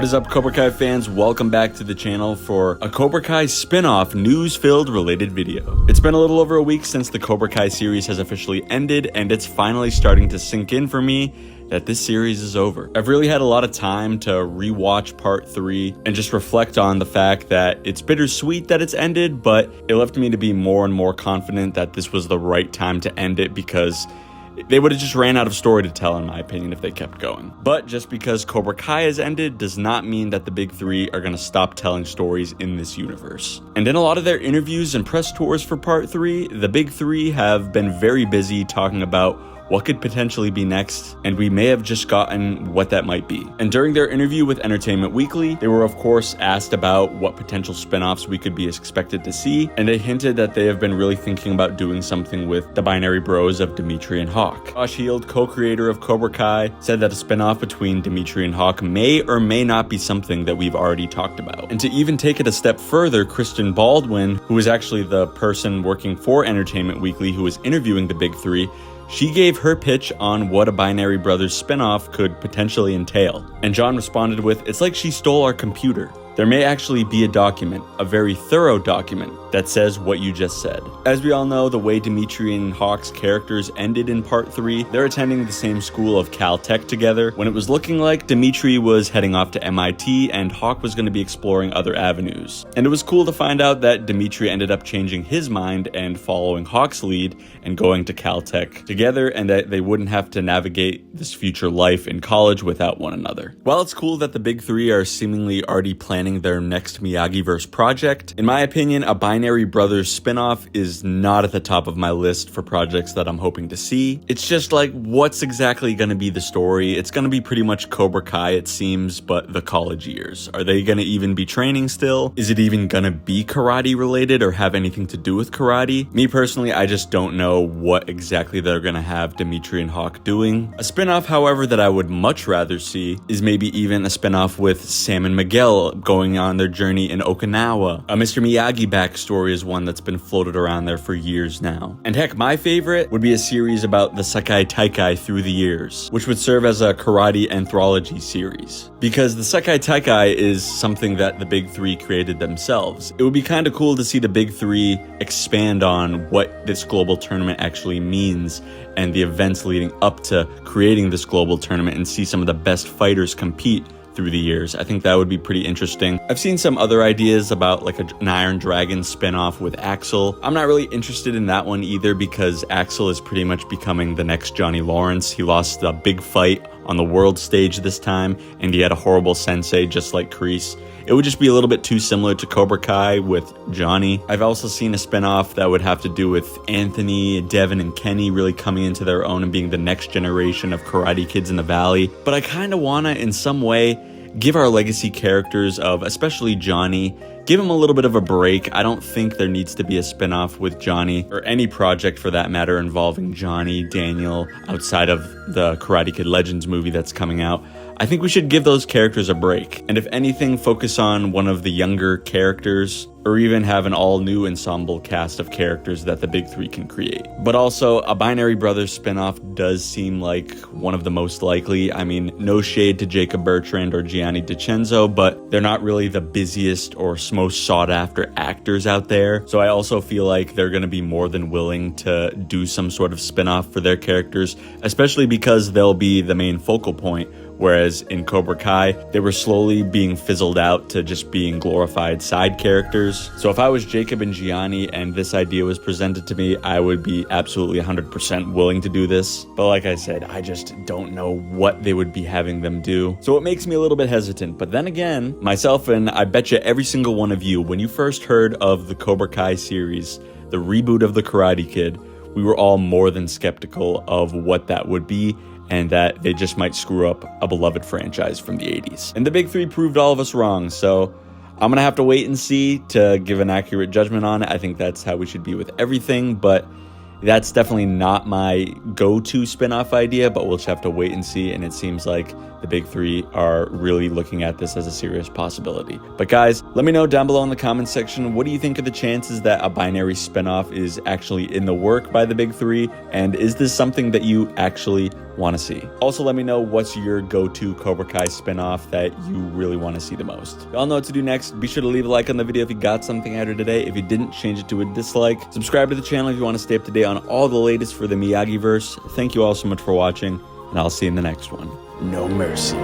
What is up, Cobra Kai fans? Welcome back to the channel for a Cobra Kai spin-off news-filled related video. It's been a little over a week since the Cobra Kai series has officially ended, and it's finally starting to sink in for me that this series is over. I've really had a lot of time to rewatch part 3 and just reflect on the fact that it's bittersweet that it's ended, but it left me to be more and more confident that this was the right time to end it, because they would have just ran out of story to tell, in my opinion, if they kept going. But just because Cobra Kai has ended does not mean that the big three are going to stop telling stories in this universe. And in a lot of their interviews and press tours for part 3, the big three have been very busy talking about what could potentially be next, and we may have just gotten what that might be. And during their interview with Entertainment Weekly, they were of course asked about what potential spin-offs we could be expected to see, and they hinted that they have been really thinking about doing something with the binary bros of Dimitri and Hawk. Josh Heald, co-creator of Cobra Kai, said that a spin-off between Dimitri and Hawk may or may not be something that we've already talked about. And to even take it a step further, Kristen Baldwin, who was actually the person working for Entertainment Weekly who was interviewing the big three, she gave her pitch on what a Binary Brothers spinoff could potentially entail. And John responded with, "It's like she stole our computer. There may actually be a document, a very thorough document, that says what you just said." As we all know, the way Dimitri and Hawk's characters ended in part 3, they're attending the same school of Caltech together, when it was looking like Dimitri was heading off to MIT and Hawk was going to be exploring other avenues. And it was cool to find out that Dimitri ended up changing his mind and following Hawk's lead and going to Caltech together, and that they wouldn't have to navigate this future life in college without one another. While it's cool that the big three are seemingly already planning their next Miyagi-verse project, in my opinion, a Binary Brothers spinoff is not at the top of my list for projects that I'm hoping to see. It's just like, what's exactly going to be the story? It's going to be pretty much Cobra Kai, it seems, but the college years. Are they going to even be training still? Is it even going to be karate related or have anything to do with karate? Me personally, I just don't know what exactly they're going to have Dimitri and Hawk doing. A spinoff, however, that I would much rather see is maybe even a spinoff with Sam and Miguel going on their journey in Okinawa. A Mr. Miyagi backstory is one that's been floated around there for years now. And heck, my favorite would be a series about the Sekai Taikai through the years, which would serve as a karate anthology series. Because the Sekai Taikai is something that the big three created themselves. It would be kind of cool to see the big three expand on what this global tournament actually means and the events leading up to creating this global tournament, and see some of the best fighters compete through the years. I think that would be pretty interesting. I've seen some other ideas about like an Iron Dragon spinoff with Axel. I'm not really interested in that one either, because Axel is pretty much becoming the next Johnny Lawrence. He lost a big fight on the world stage this time, and he had a horrible sensei just like Kreese. It would just be a little bit too similar to Cobra Kai with Johnny. I've also seen a spinoff that would have to do with Anthony, Devin, and Kenny really coming into their own and being the next generation of karate kids in the valley. But I kind of want to, in some way, give our legacy characters of, especially Johnny, give him a little bit of a break. I don't think there needs to be a spinoff with Johnny, or any project for that matter involving Johnny, Daniel, outside of the Karate Kid Legends movie that's coming out. I think we should give those characters a break, and if anything, focus on one of the younger characters, or even have an all-new ensemble cast of characters that the big three can create. But also, a Binary Brothers spinoff does seem like one of the most likely. I mean, no shade to Jacob Bertrand or Gianni DiCenzo, but they're not really the busiest or most sought-after actors out there. So I also feel like they're going to be more than willing to do some sort of spinoff for their characters, especially because they'll be the main focal point. Whereas in Cobra Kai, they were slowly being fizzled out to just being glorified side characters. So if I was Jacob and Gianni and this idea was presented to me, I would be absolutely 100% willing to do this. But like I said, I just don't know what they would be having them do. So it makes me a little bit hesitant. But then again, myself and I bet you every single one of you, when you first heard of the Cobra Kai series, the reboot of the Karate Kid, we were all more than skeptical of what that would be, and that they just might screw up a beloved franchise from the 80s. And the big three proved all of us wrong, so I'm gonna have to wait and see to give an accurate judgment on it. I think that's how we should be with everything, but that's definitely not my go-to spin-off idea, but we'll just have to wait and see, and it seems like the big three are really looking at this as a serious possibility. But guys, let me know down below in the comments section, what do you think of the chances that a binary spinoff is actually in the work by the big three? And is this something that you actually want to see? Also, let me know what's your go-to Cobra Kai spinoff that you really want to see the most. Y'all know what to do next. Be sure to leave a like on the video if you got something out of today. If you didn't, change it to a dislike. Subscribe to the channel if you want to stay up to date on all the latest for the Miyagi-verse. Thank you all so much for watching, and I'll see you in the next one. No mercy.